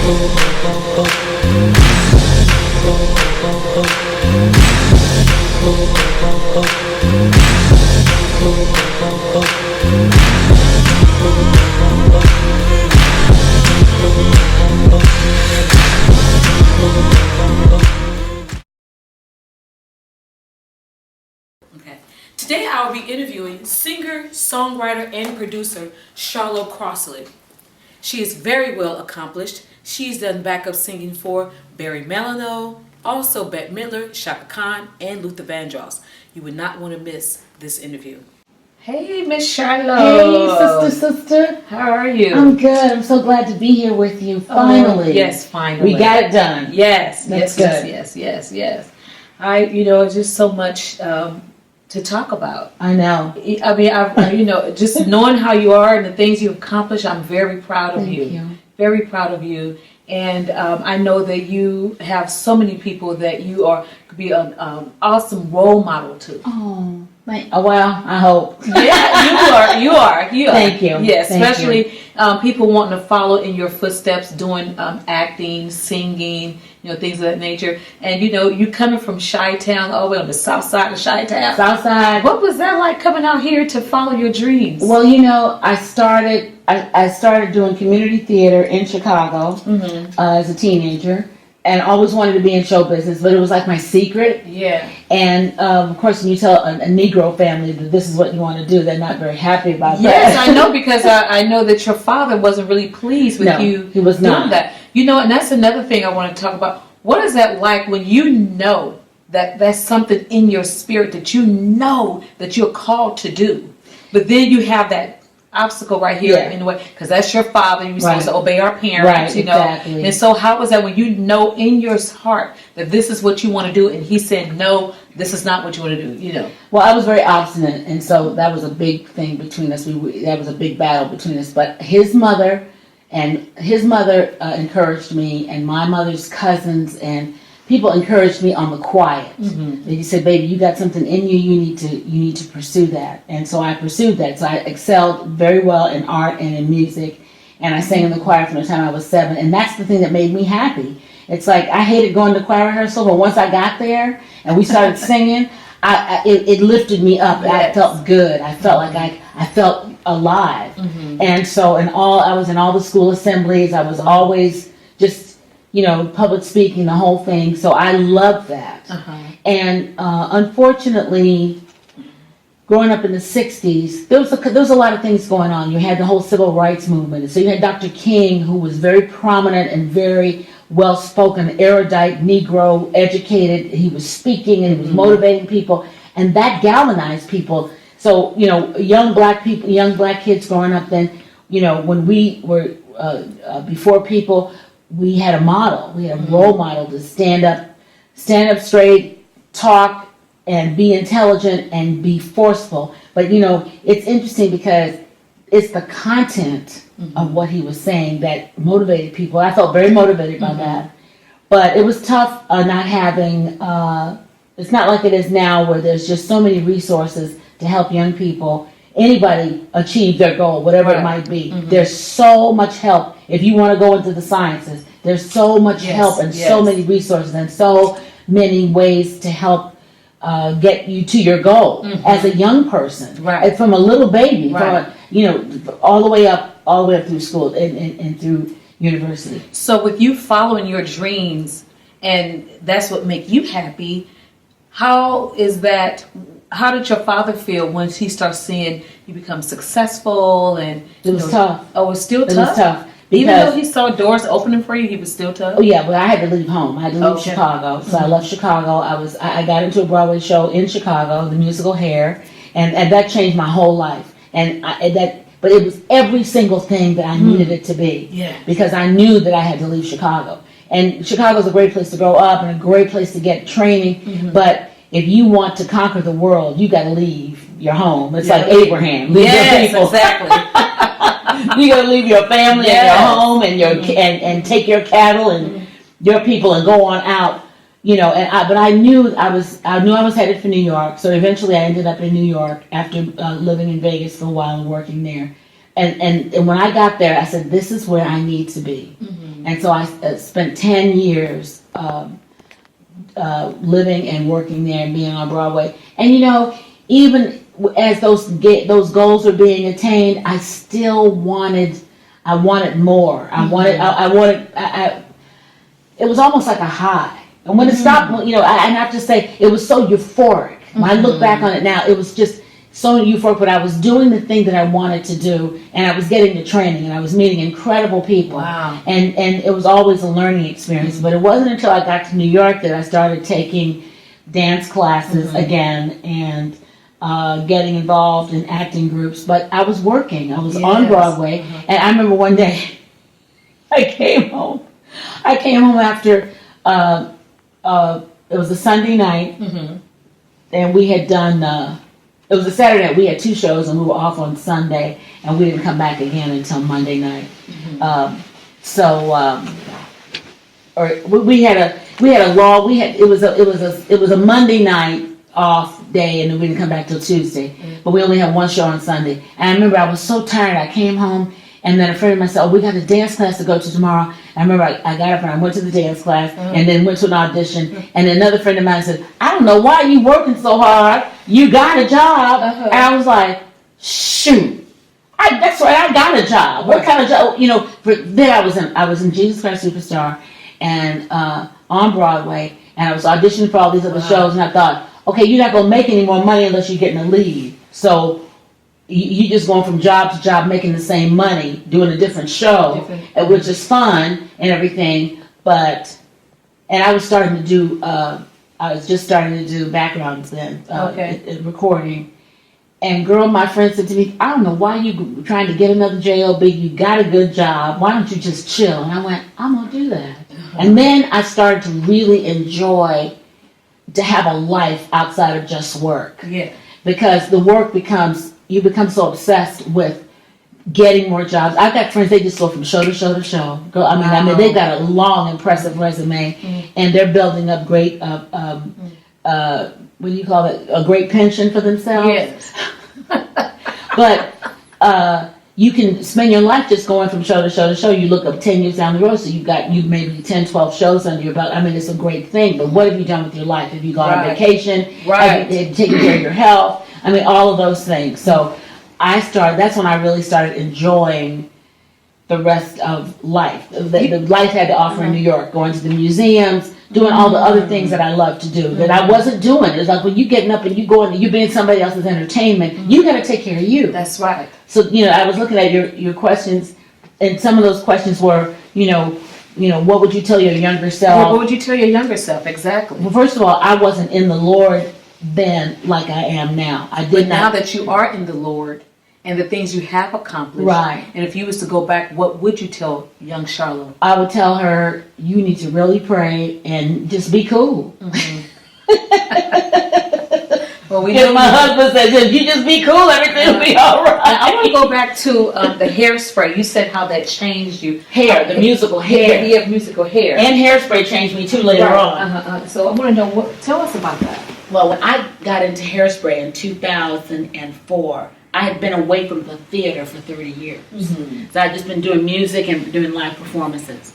Okay. Today I will be interviewing singer, songwriter, and producer Charlo Crossley. She is very well accomplished. She's done backup singing for Barry Manilow, also Bette Midler, Shaka Khan, and Luther Vandross. You would not want to miss this interview. Hey, Miss Charlo. Hey, sister. How are you? I'm good. I'm so glad to be here with you. Finally. Yes, finally. We got it done. Yes, That's yes, good. yes. It's just so much to talk about. I know. I mean, just knowing how you are and the things you've accomplished, I'm very proud of Thank you. Very proud of you. And I know that you have so many people that you could be an awesome role model to. Oh, well, I hope. Yeah, you are. Thank you. Yes, Thank especially people wanting to follow in your footsteps, doing acting, singing, things of that nature. And you coming from Chi-Town all the way on the south side of Chi-Town. South side. What was that like coming out here to follow your dreams? Well, I started doing community theater in Chicago as a teenager, and always wanted to be in show business, but it was like my secret. Yeah. And of course, when you tell a Negro family that this is what you want to do, they're not very happy about that. Yes, I know, because I know that your father wasn't really pleased with you he was doing not. that. And that's another thing I want to talk about. What is that like when you know that that's something in your spirit that you know that you're called to do, but then you have that obstacle right here in the way, because that's your father, you're supposed to obey our parents, Exactly. And so how was that when you know in your heart that this is what you want to do, and he said, no, this is not what you want to do, Well, I was very obstinate, and so that was a big thing between us. That was a big battle between us. But his mother encouraged me, and my mother's cousins and people encouraged me on the quiet. They said, "Baby, you got something in you. You need to pursue that." And so I pursued that. So I excelled very well in art and in music, and I sang in the choir from the time I was 7. And that's the thing that made me happy. It's like I hated going to choir rehearsal, but once I got there and we started singing, it lifted me up. Yes. I felt good. I felt like I felt alive. And so I was in all the school assemblies. I was always just public speaking, the whole thing. So I love that. And unfortunately, growing up in the 60s, there was a lot of things going on. You had the whole civil rights movement. So you had Dr. King, who was very prominent and very well-spoken, erudite, Negro, educated. He was speaking and he was motivating people. And that galvanized people. So, young black kids growing up then, when we were before people, we had a model. We had a role model to stand up straight, talk, and be intelligent and be forceful. But it's interesting because it's the content of what he was saying that motivated people. I felt very motivated by that. But it was tough not having. It's not like it is now, where there's just so many resources to help young people, anybody, achieve their goal, whatever it might be. There's so much help. If you want to go into the sciences, there's so much help and so many resources and so many ways to help get you to your goal as a young person. Right. From a little baby, all the way up through school and through university. So with you following your dreams, and that's what make you happy, how did your father feel once he starts seeing you become successful? And it was tough. Oh, it was still tough? It was tough. Even though he saw doors opening for you, he was still tough? Oh yeah, but I had to leave home. I had to leave Chicago. So I left Chicago. I got into a Broadway show in Chicago, the musical Hair, and that changed my whole life. But it was every single thing that I needed it to be. Yeah. Because I knew that I had to leave Chicago. And Chicago's a great place to grow up and a great place to get training. But if you want to conquer the world, you got to leave your home. It's like Abraham. Leave your people. Exactly. You got to leave your family and your home and and take your cattle and your people and go on out. But I knew I was headed for New York. So eventually I ended up in New York after living in Vegas for a while and working there. and when I got there, I said, this is where I need to be. Mm-hmm. And so I spent 10 years living and working there and being on Broadway. And even as those goals were being attained, I still wanted more. I wanted. It was almost like a high. And when it stopped, I have to say, it was so euphoric. When I look back on it now, it was just so euphoric. But I was doing the thing that I wanted to do, and I was getting the training, and I was meeting incredible people. Wow. And it was always a learning experience. But it wasn't until I got to New York that I started taking dance classes again and getting involved in acting groups. But I was working. I was on Broadway. And I remember one day I came home after it was a Sunday night, and we had done it was a Saturday night. We had 2 shows, and we were off on Sunday, and we didn't come back again until Monday night. Or we had a law. It was a Monday night off day, and then we didn't come back till Tuesday. But we only had 1 show on Sunday. And I remember I was so tired. I came home, and then a friend of mine said, "Oh, we got a dance class to go to tomorrow." I remember I got up and I went to the dance class, and then went to an audition. And another friend of mine said, "I don't know why you working so hard. You got a job." And I was like, "Shoot, that's right. I got a job. What kind of job?" Then I was in Jesus Christ Superstar, and on Broadway, and I was auditioning for all these other shows, and I thought, okay, you're not gonna make any more money unless you're getting a lead. So you just going from job to job, making the same money, doing a different show, which is fun and everything. And I was starting to do. I was just starting to do backgrounds then, recording. And girl, my friend said to me, "I don't know why you trying to get another job. You got a good job. Why don't you just chill?" And I went, "I'm gonna do that." And then I started to really enjoy to have a life outside of just work. Yeah. Because the work you become so obsessed with getting more jobs. I've got friends, they just go from show to show to show. Girl, I mean, they've got a long, impressive resume, and they're building up great, what do you call it? A great pension for themselves. Yes. But you can spend your life just going from show to show to show. You look up 10 years down the road, so you maybe 10, 12 shows under your belt. I mean, it's a great thing, but what have you done with your life? Have you gone on vacation? Right. Have you taken care of your health? I mean, all of those things. So that's when I really started enjoying the rest of life. The life had to offer in New York, going to the museums, doing all the other things that I love to do that I wasn't doing. It's like when you getting up and you going, you being somebody else's entertainment, you got to take care of you. That's right. So, I was looking at your questions, and some of those questions were, what would you tell your younger self? What would you tell your younger self? Exactly. Well, first of all, I wasn't in the Lord then like I am now. But now that you are in the Lord and the things you have accomplished, right? And if you was to go back, what would you tell young Charlo? I would tell her, you need to really pray and just be cool. Well, my husband says, if you just be cool, everything will be all right. I want to go back to the hairspray. You said how that changed you. The musical hair. Yeah, musical hair. And hairspray changed me too later on. So I want to know, tell us about that. Well, when I got into hairspray in 2004, I had been away from the theater for 30 years. So I'd just been doing music and doing live performances.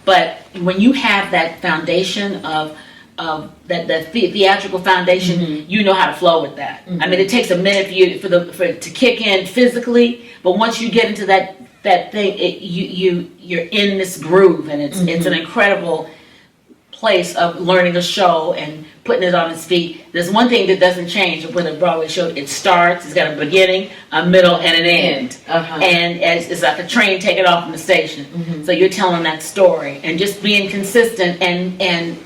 But when you have that foundation of that theatrical foundation, you know how to flow with that. I mean, it takes a minute for it to kick in physically, but once you get into that thing, you're in this groove, and it's an incredible place of learning a show and putting it on its feet. There's one thing that doesn't change with a Broadway show. It starts, it's got a beginning, a middle, and an end. And it's like a train taking off from the station. So you're telling that story, and just being consistent and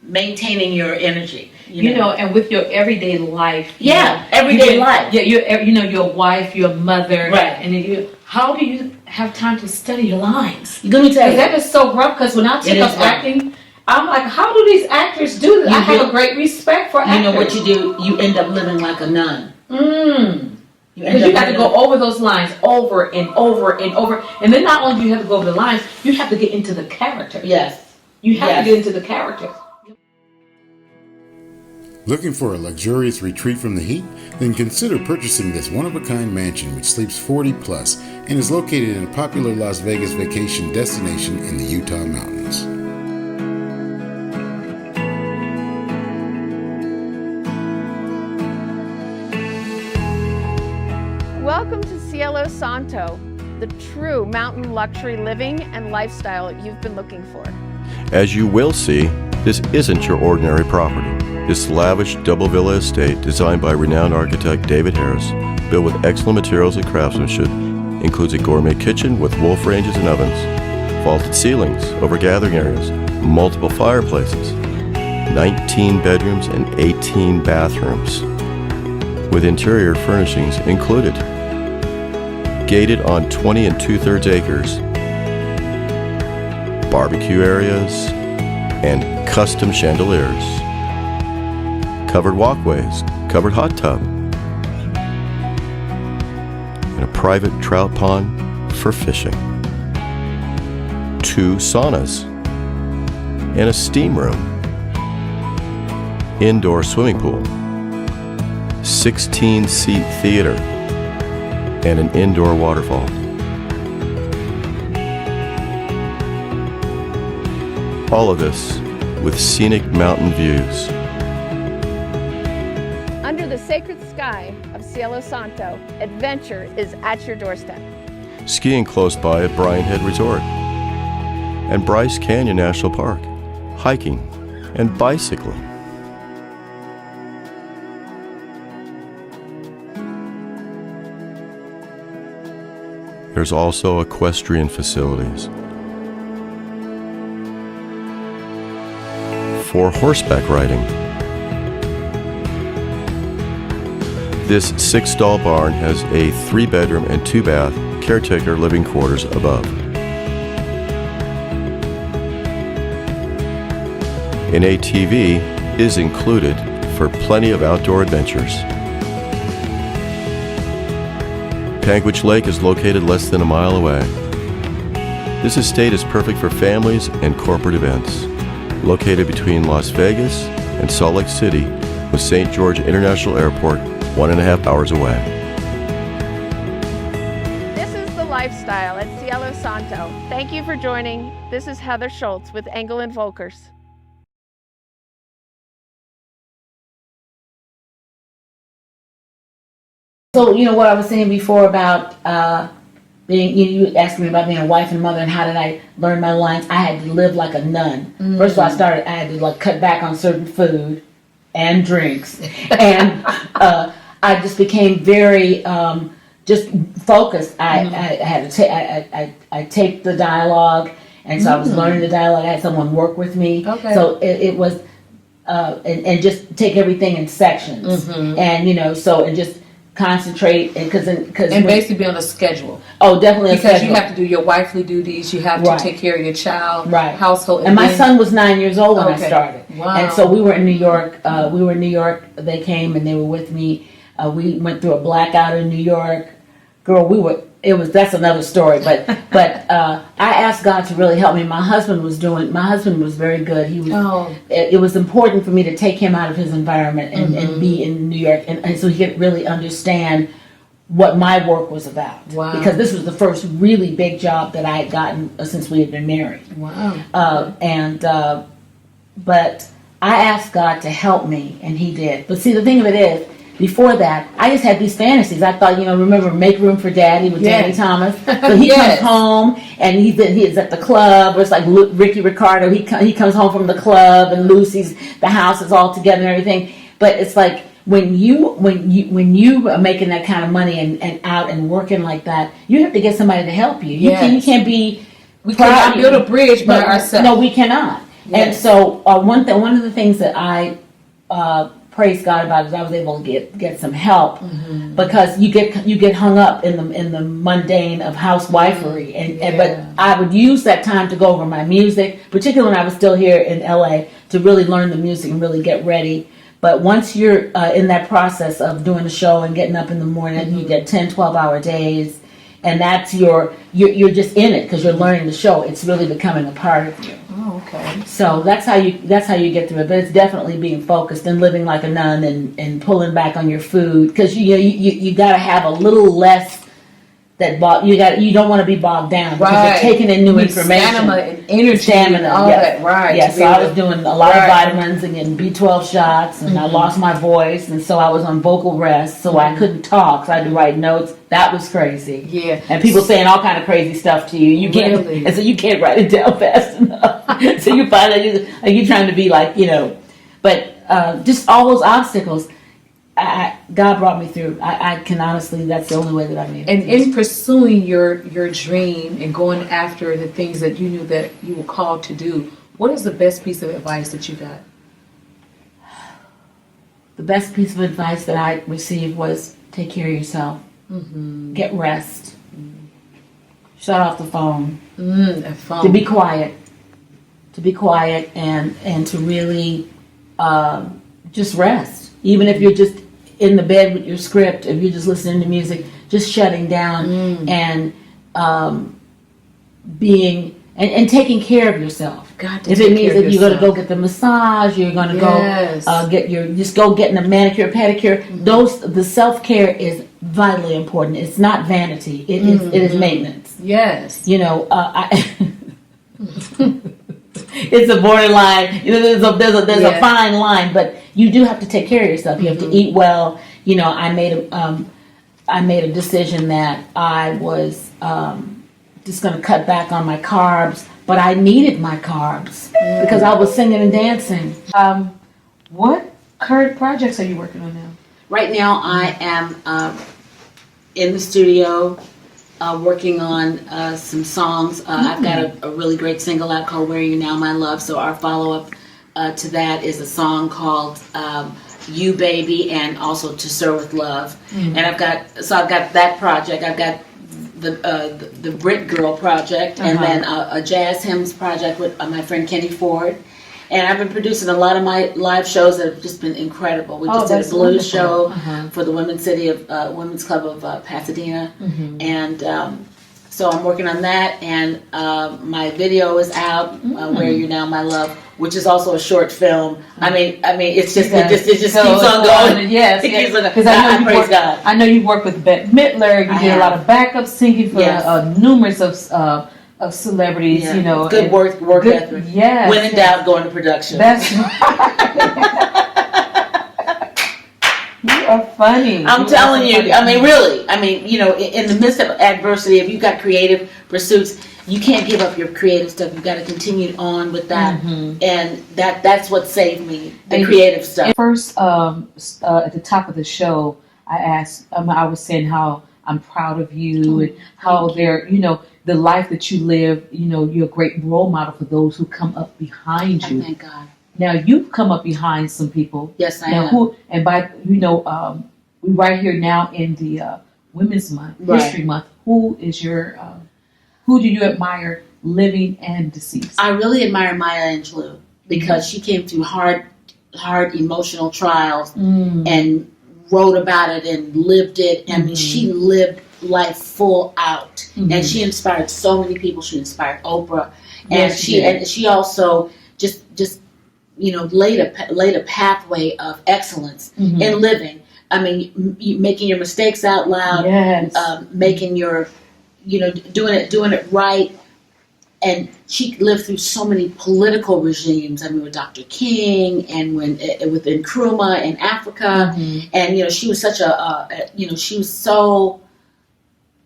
maintaining your energy. You know, and with your everyday life. Everyday life. Yeah, your wife, your mother. Right. And how do you have time to study your lines? Let me tell you. That is so rough, because when I take up acting, I'm like, how do these actors do this? I have a great respect for actors. You know what you do? You end up living like a nun. Because you got to go over those lines over and over and over. And then not only do you have to go over the lines, you have to get into the character. Yes. You have to get into the character. Looking for a luxurious retreat from the heat? Then consider purchasing this one-of-a-kind mansion which sleeps 40 plus and is located in a popular Las Vegas vacation destination in the Utah mountains. Welcome to Cielo Santo, the true mountain luxury living and lifestyle you've been looking for. As you will see, this isn't your ordinary property. This lavish double villa estate, designed by renowned architect David Harris, built with excellent materials and craftsmanship, includes a gourmet kitchen with wolf ranges and ovens, vaulted ceilings over gathering areas, multiple fireplaces, 19 bedrooms and 18 bathrooms, with interior furnishings included. Gated on 20 2/3 acres, barbecue areas, and custom chandeliers. Covered walkways, covered hot tub, and a private trout pond for fishing. 2 saunas, and a steam room. Indoor swimming pool, 16-seat theater, and an indoor waterfall. All of this with scenic mountain views. Under the sacred sky of Cielo Santo, adventure is at your doorstep. Skiing close by at Bryan Head Resort and Bryce Canyon National Park, hiking and bicycling. There's also equestrian facilities for horseback riding. This 6-stall barn has a 3-bedroom and 2-bath caretaker living quarters above. An ATV is included for plenty of outdoor adventures. Panguitch Lake is located less than a mile away. This estate is perfect for families and corporate events. Located between Las Vegas and Salt Lake City, with St. George International Airport 1.5 hours away. This is the lifestyle at Cielo Santo. Thank you for joining. This is Heather Schultz with Engel & Volkers. So, what I was saying before about being, you asked me about being a wife and mother and how did I learn my lines. I had to live like a nun. Mm-hmm. First of all, I had to cut back on certain food and drinks. And I just became very just focused. I had to I take the dialogue, and so I was learning the dialogue. I had someone work with me. Okay. So it was, and just take everything in sections. Mm-hmm. And, and just concentrate and basically be on a schedule. Oh, definitely because you have to do your wifely duties. You have to take care of your child, household. And my son was 9 years old when I started. Wow. And so we were in New York. They came and they were with me. We went through a blackout in New York. Girl, that's another story. But I asked God to really help me. My husband was very good. It was important for me to take him out of his environment and be in New York, and so he could really understand what my work was about. Wow. Because this was the first really big job that I had gotten since we had been married. Wow. But I asked God to help me, and He did. But see, the thing of it is, before that, I just had these fantasies. I thought, remember Make Room for Daddy with Danny Thomas? So he comes home and he's at the club. Or it's like Ricky Ricardo. He comes home from the club and Lucy's, the house is all together and everything. But it's like when you are making that kind of money and out and working like that, you have to get somebody to help you. You can't be. We cannot build a bridge by ourselves. No, we cannot. Yes. And so one of the things that I praise God about is I was able to get some help because you get hung up in the mundane of housewifery but I would use that time to go over my music, particularly when I was still here in LA, to really learn the music and really get ready. But once you're in that process of doing the show and getting up in the morning, you get 10-12 hour days, and that's you're just in it because you're learning the show. It's really becoming a part of you. Oh, okay. So that's how you get through it. But it's definitely being focused and living like a nun and pulling back on your food, because you got to have a little less you don't want to be bogged down because you're taking in new information. Stamina and energy and all yes. that, right. Yeah, so I was doing a lot of vitamins and getting B12 shots, and I lost my voice, and so I was on vocal rest, so I couldn't talk, so I had to write notes. That was crazy. Yeah. And people saying all kind of crazy stuff to you. You can't, Really? and so you can't write it down fast enough. So you find that you're trying to be like, but just all those obstacles. God brought me through. I can honestly, that's the only way that I made it. And in pursuing your dream and going after the things that you knew that you were called to do, what is the best piece of advice that you got? The best piece of advice that I received was take care of yourself. Mm-hmm. Get rest. Shut off the phone. That phone. To be quiet. And to really just rest. Even if you're just in the bed with your script, if you're just listening to music, just shutting down and being and taking care of yourself. If it means that you're going to go get the massage, you're going to go getting a manicure, pedicure. The self-care is vitally important. It's not vanity. It is maintenance. Yes. It's a borderline. There's a fine line, but you do have to take care of yourself. You have to eat well. I made a decision that I was just going to cut back on my carbs, but I needed my carbs because I was singing and dancing. What current projects are you working on now? Right now, I am in the studio. Working on some songs. I've got a really great single out called Where Are You Now, My Love. So our follow-up to that is a song called You Baby, and also To Serve With Love. And I've got that project. I've got the Brit Girl project, and then a jazz hymns project with my friend Kenny Ford. And I've been producing a lot of my live shows that have just been incredible. We just did a blues show for the Women's Club of Pasadena, and so I'm working on that. And my video is out, Where Are You Now, My Love, which is also a short film. I mean, it's just it just keeps on going. Yes, because I know you work with Bette Midler. You did a lot of backup singing for numerous of celebrities, good work ethic. Yes. When in doubt, go into production. That's right. You are funny. I'm telling you. I mean, really. In the midst of adversity, if you've got creative pursuits, you can't give up your creative stuff. You've got to continue on with that, and that's what saved me. The creative stuff. First, at the top of the show, I asked. I was saying how I'm proud of you and how they're, the life that you live, you're a great role model for those who come up behind you. Thank God. Now you've come up behind some people. Yes, I am. We right here now in the Women's Month, History Month. Who do you admire, living and deceased? I really admire Maya Angelou because she came through hard emotional trials and wrote about it and lived it. I mean, she lived life full out, and she inspired so many people. She inspired Oprah, and she also just laid a pathway of excellence in living. I mean, making your mistakes out loud, making your doing it right. And she lived through so many political regimes. I mean, with Dr. King, and with Nkrumah in Africa, and she was such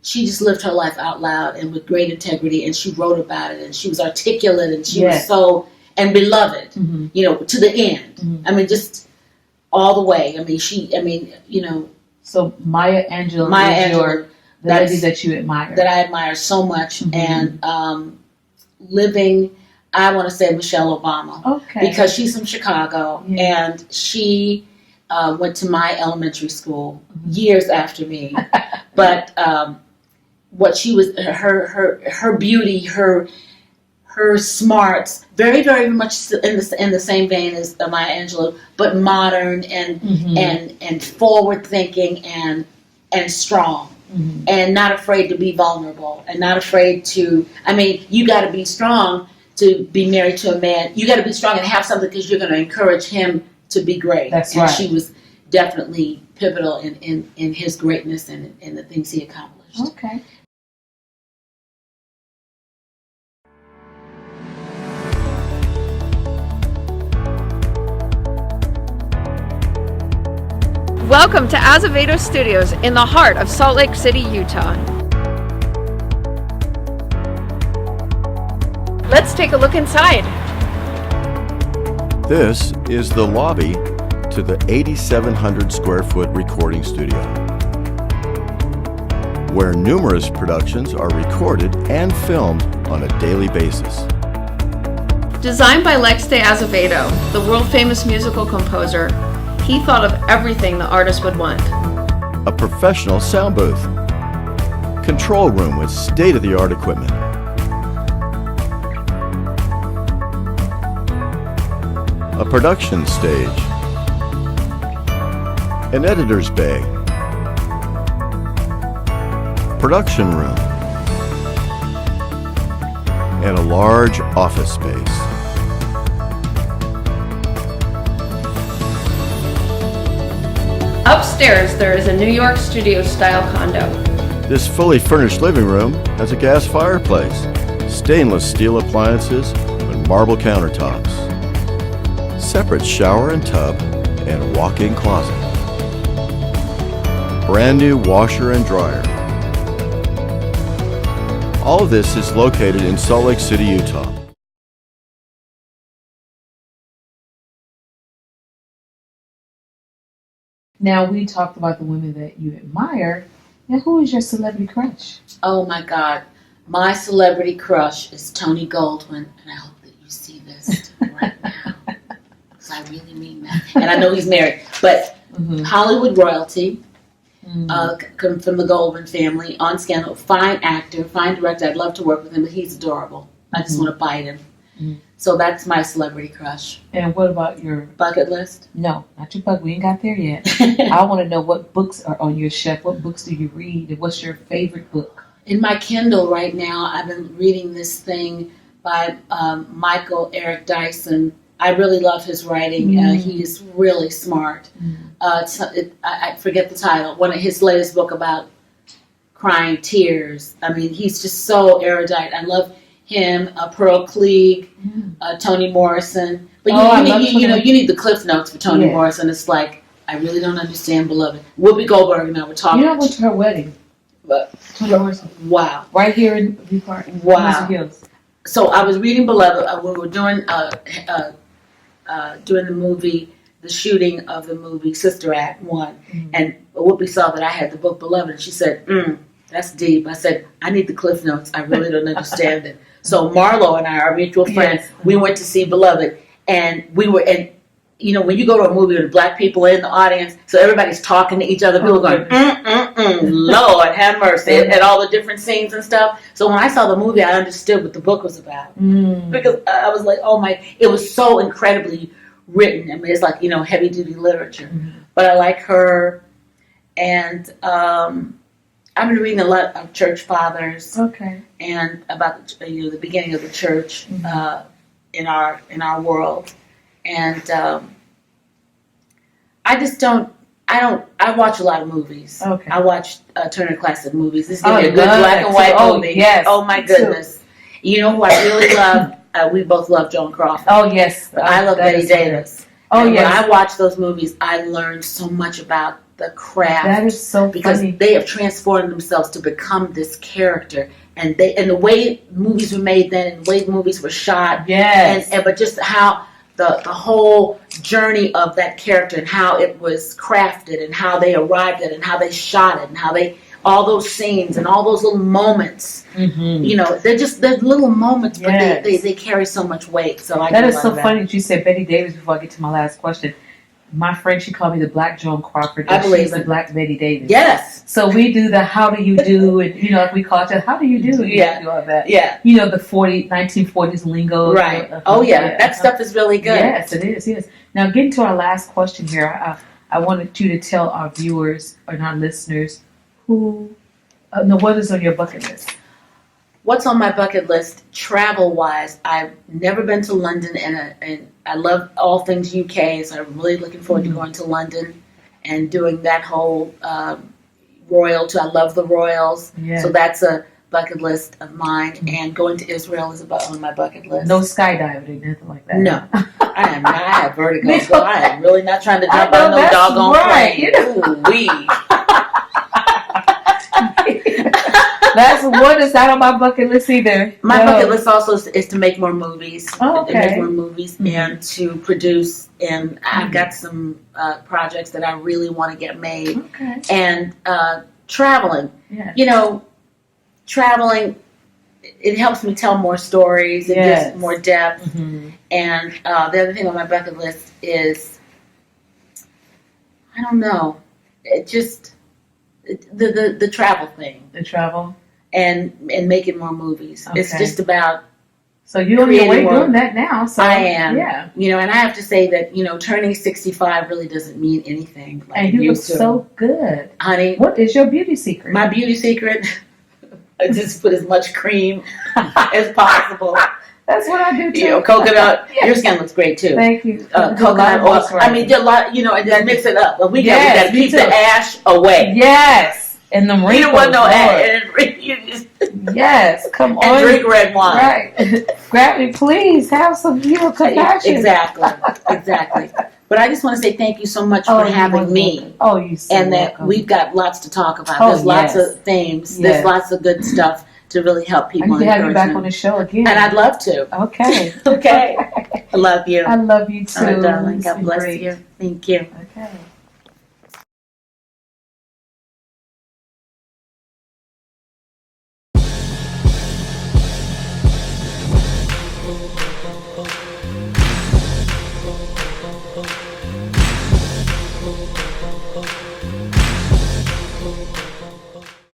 she just lived her life out loud and with great integrity, and she wrote about it, and she was articulate, and she was so beloved, to the end. I mean, just all the way. I mean, So Maya Angelou, the lady that you admire, that I admire so much, and living, I want to say Michelle Obama, because she's from Chicago, and she went to my elementary school years after me, but what she was, her beauty, her smarts, very, very much in the same vein as Maya Angelou, but modern and forward thinking and strong. And not afraid to be vulnerable, and not afraid to. I mean, you got to be strong to be married to a man. You got to be strong and have something because you're going to encourage him to be great. That's and right. She was definitely pivotal in his greatness and in the things he accomplished. Okay. Welcome to Azevedo Studios in the heart of Salt Lake City, Utah. Let's take a look inside. This is the lobby to the 8,700 square foot recording studio, where numerous productions are recorded and filmed on a daily basis. Designed by Lex de Azevedo, the world-famous musical composer, he thought of everything the artist would want. A professional sound booth, control room with state-of-the-art equipment, a production stage, an editor's bay, production room, and a large office space. Upstairs, there is a New York studio-style condo. This fully furnished living room has a gas fireplace, stainless steel appliances, and marble countertops, separate shower and tub, and a walk-in closet. Brand new washer and dryer. All of this is located in Salt Lake City, Utah. Now, we talked about the women that you admire. Now, who is your celebrity crush? Oh my God. My celebrity crush is Tony Goldwyn, and I hope that you see this right now. Because I really mean that. And I know he's married. But Hollywood royalty, come from the Goldwyn family, on Scandal, fine actor, fine director. I'd love to work with him, but he's adorable. I just want to bite him. So that's my celebrity crush. And what about your... Bucket list? No, not your book. We ain't got there yet. I want to know what books are on your shelf. What books do you read? And what's your favorite book? In my Kindle right now, I've been reading this thing by Michael Eric Dyson. I really love his writing. He is really smart. I forget the title. One of his latest book about crying tears. I mean, he's just so erudite. I love him, Pearl Cleage, Toni Morrison. But you need the Cliff Notes for Toni Morrison. It's like, I really don't understand Beloved. Whoopi Goldberg and I were talking. You know, I went to her wedding. Toni Morrison. Wow. Right here in Newport. Wow. Hills. So I was reading Beloved. We were doing the movie, the shooting of the movie Sister Act 1. And Whoopi saw that I had the book Beloved. And she said, that's deep. I said, I need the Cliff Notes. I really don't understand it. So Marlo and I, our mutual friend, we went to see Beloved, and we were in. You know, when you go to a movie with black people in the audience, so everybody's talking to each other, people going, Lord have mercy, at all the different scenes and stuff. So when I saw the movie, I understood what the book was about because I was like, oh my! It was so incredibly written. I mean, it's like heavy duty literature. But I like her, and I've been reading a lot of church fathers, and about the beginning of the church in our world, and I watch a lot of movies. I watch Turner Classic Movies. This is a good black and white movie. Yes. Oh my goodness! You know who I really love? We both love Joan Crawford. Oh yes. But I love Betty Davis. Oh yes. When I watch those movies, I learned so much about the craft. That is so because funny. they have transformed themselves to become this character, and the way movies were made then, and the way movies were shot. Yes. But just how the whole journey of that character and how it was crafted and how they arrived at it and how they shot it and how they all those scenes and all those little moments. They're little moments, but they carry so much weight. So that is so funny that you said Betty Davis before I get to my last question. My friend, she called me the Black Joan Crawford. I believe she's the Black Betty Davis. Yes. So we do the how do you do, and if we call it how do you do, do all that. Yeah. The 1940s lingo. Right. That stuff is really good. Yes, it is. Yes. Now, getting to our last question here, I wanted you to tell our viewers and our listeners what is on your bucket list. What's on my bucket list, travel-wise? I've never been to London, and I love all things UK, so I'm really looking forward to going to London and doing that whole royal tour. I love the royals, so that's a bucket list of mine. And going to Israel is on my bucket list. No skydiving, nothing like that. No, I am not. I have vertigo, so I am really not trying to jump I know, on no that's doggone right. plane. You know. Ooh-wee. That's one that's not on my bucket list either. My bucket list also is to make more movies. Oh, To make okay. more movies and to produce. And I've got some projects that I really want to get made. Okay. And traveling. Yeah. You know, traveling, it helps me tell more stories. It gives more depth. Mm-hmm. And the other thing on my bucket list is, I don't know, it just the travel thing. The travel. And making more movies. Okay. It's just about. So you're on your way creating more. doing that now. So I am. Yeah. You know, and I have to say that, you know, turning 65 really doesn't mean anything. Like And it you look used to. so good. Honey, What is your beauty secret? my beauty secret, I just put as much cream as possible. That's what I do too. You know, coconut. Yeah. Your skin looks great too. Thank you. Coconut oil. I mean, a lot. You know, and just mix it up. But we Yes, got to me keep too. the ash away. Yes. And the wrinkles. You don't want no Lord. ash. And you just Yes. Come on. and drink red wine. Right. Grab me, please. Have some, compassion. Exactly. Exactly. But I just want to say thank you so much for having me. Oh, you so And that welcome. we've got lots to talk about. Oh, There's lots yes. of themes. Yes. There's lots of good stuff to really help I people. need to have you encourage back them. on the show again. And I'd love to. Okay. Okay. I love you. I love you too. All right, darling. It's God been bless great. you. Thank you. Okay.